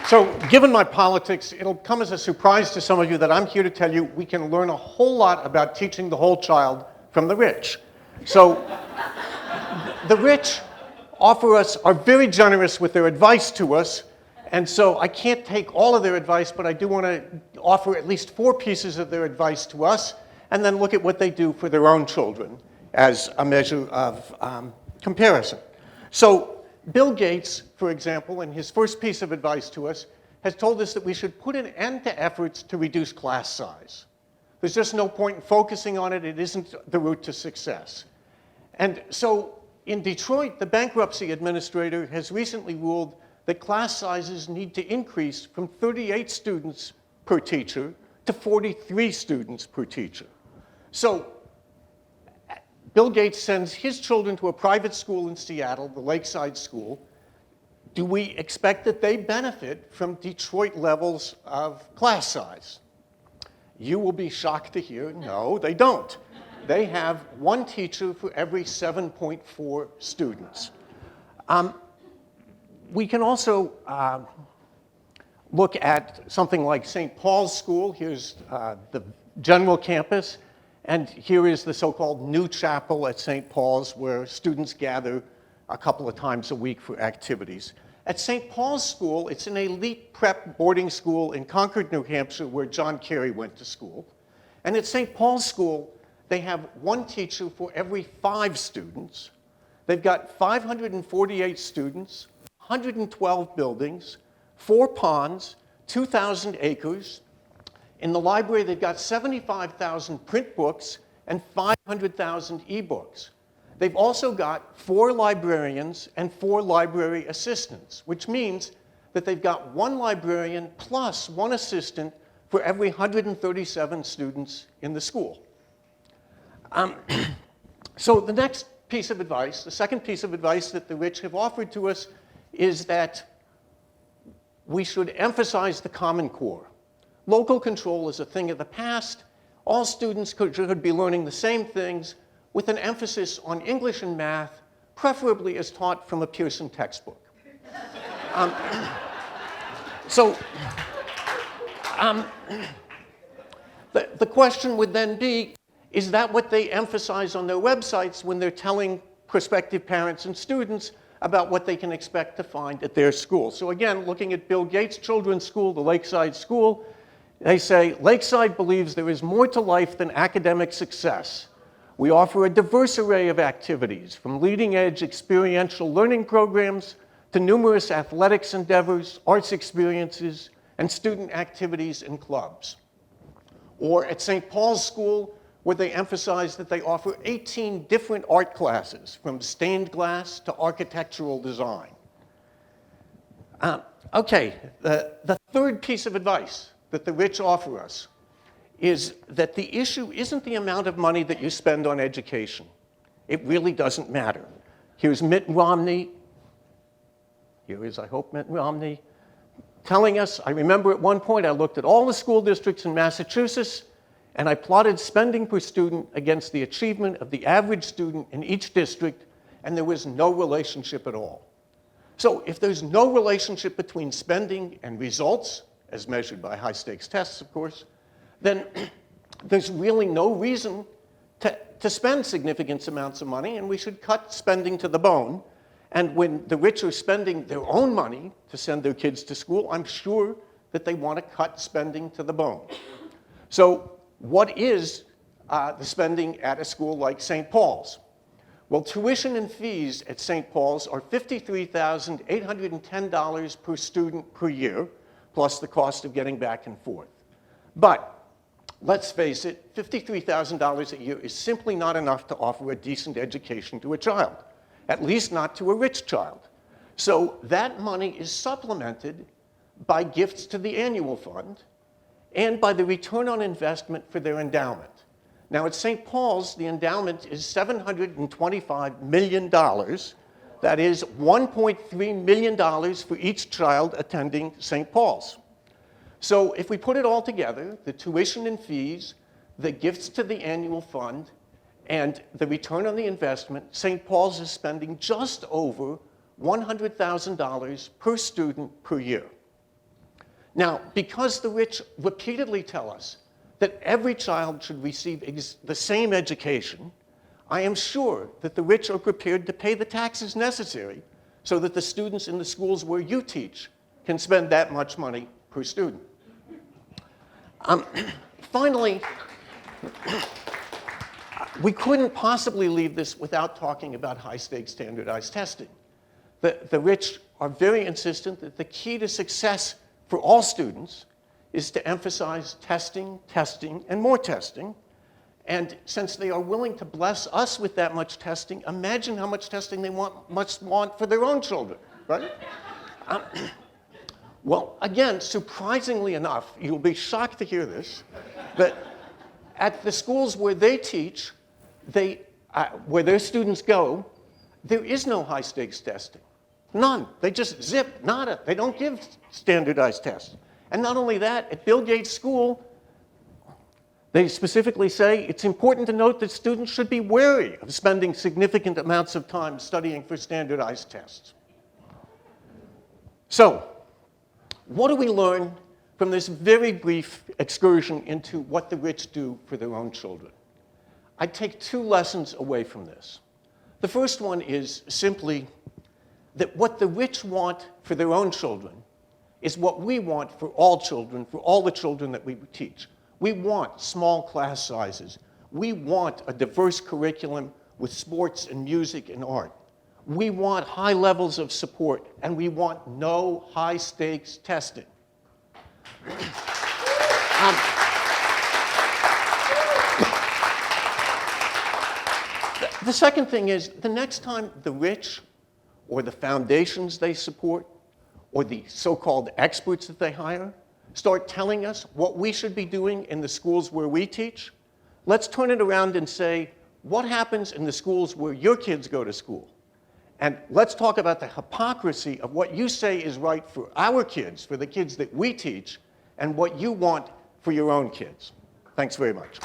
So given my politics, it'll come as a surprise to some of you that I'm here to tell you we can learn a whole lot about teaching the whole child from the rich. So the rich are very generous with their advice to us, and so I can't take all of their advice, but I do want to offer at least 4 pieces of their advice to us, and then look at what they do for their own children as a measure of comparison. So Bill Gates, for example, in his first piece of advice to us, has told us that we should put an end to efforts to reduce class size. There's just no point in focusing on it. It isn't the route to success. And so in Detroit, the bankruptcy administrator has recently ruled that class sizes need to increase from 38 students per teacher to 43 students per teacher. So Bill Gates sends his children to a private school in Seattle, the Lakeside School. Do we expect that they benefit from Detroit levels of class size? You will be shocked to hear, no, they don't. They have 1 teacher for every 7.4 students. We can also look at something like St. Paul's School. Here's the general campus. And here is the so-called New Chapel at St. Paul's, where students gather a couple of times a week for activities. At St. Paul's School, it's an elite prep boarding school in Concord, New Hampshire, where John Kerry went to school. And at St. Paul's School, they have 1 teacher for every 5 students. They've got 548 students, 112 buildings, 4 ponds, 2,000 acres. In the library, they've got 75,000 print books and 500,000 ebooks. They've also got 4 librarians and 4 library assistants, which means that they've got 1 librarian plus 1 assistant for every 137 students in the school. So the next piece of advice, the second piece of advice that the rich have offered to us, is that we should emphasize the Common Core. Local control is a thing of the past. All students should be learning the same things with an emphasis on English and math, preferably as taught from a Pearson textbook. The question would then be, is that what they emphasize on their websites when they're telling prospective parents and students about what they can expect to find at their school? So again, looking at Bill Gates' children's school, the Lakeside School, they say, Lakeside believes there is more to life than academic success. We offer a diverse array of activities, from leading-edge experiential learning programs to numerous athletics endeavors, arts experiences, and student activities and clubs. Or at St. Paul's School, where they emphasize that they offer 18 different art classes, from stained glass to architectural design. The third piece of advice that the rich offer us is that the issue isn't the amount of money that you spend on education. It really doesn't matter. Here's Mitt Romney. Here is, I hope, Mitt Romney telling us, I remember at one point I looked at all the school districts in Massachusetts and I plotted spending per student against the achievement of the average student in each district, and there was no relationship at all. So if there's no relationship between spending and results, as measured by high-stakes tests, of course, then there's really no reason to spend significant amounts of money, and we should cut spending to the bone. And when the rich are spending their own money to send their kids to school, I'm sure that they want to cut spending to the bone. So what is the spending at a school like St. Paul's? Well, tuition and fees at St. Paul's are $53,810 per student per year, plus the cost of getting back and forth. But let's face it, $53,000 a year is simply not enough to offer a decent education to a child, at least not to a rich child. So that money is supplemented by gifts to the annual fund and by the return on investment for their endowment. Now at St. Paul's, the endowment is $725 million. That is $1.3 million for each child attending St. Paul's. So if we put it all together, the tuition and fees, the gifts to the annual fund, and the return on the investment, St. Paul's is spending just over $100,000 per student per year. Now, because the rich repeatedly tell us that every child should receive the same education, I am sure that the rich are prepared to pay the taxes necessary so that the students in the schools where you teach can spend that much money per student. Finally, we couldn't possibly leave this without talking about high-stakes standardized testing. The rich are very insistent that the key to success for all students is to emphasize testing, testing, and more testing. And since they are willing to bless us with that much testing, imagine how much testing they must want for their own children, right? Well, again, surprisingly enough, you'll be shocked to hear this, but at the schools where they teach, where their students go, there is no high-stakes testing. None. They just zip, nada. They don't give standardized tests. And not only that, at Bill Gates' school, they specifically say it's important to note that students should be wary of spending significant amounts of time studying for standardized tests. So, what do we learn from this very brief excursion into what the rich do for their own children? I take two lessons away from this. The first one is simply that what the rich want for their own children is what we want for all children, for all the children that we teach. We want small class sizes. We want a diverse curriculum with sports and music and art. We want high levels of support, and we want no high-stakes testing. The second thing is, the next time the rich or the foundations they support or the so-called experts that they hire start telling us what we should be doing in the schools where we teach, let's turn it around and say, what happens in the schools where your kids go to school? And let's talk about the hypocrisy of what you say is right for our kids, for the kids that we teach, and what you want for your own kids. Thanks very much.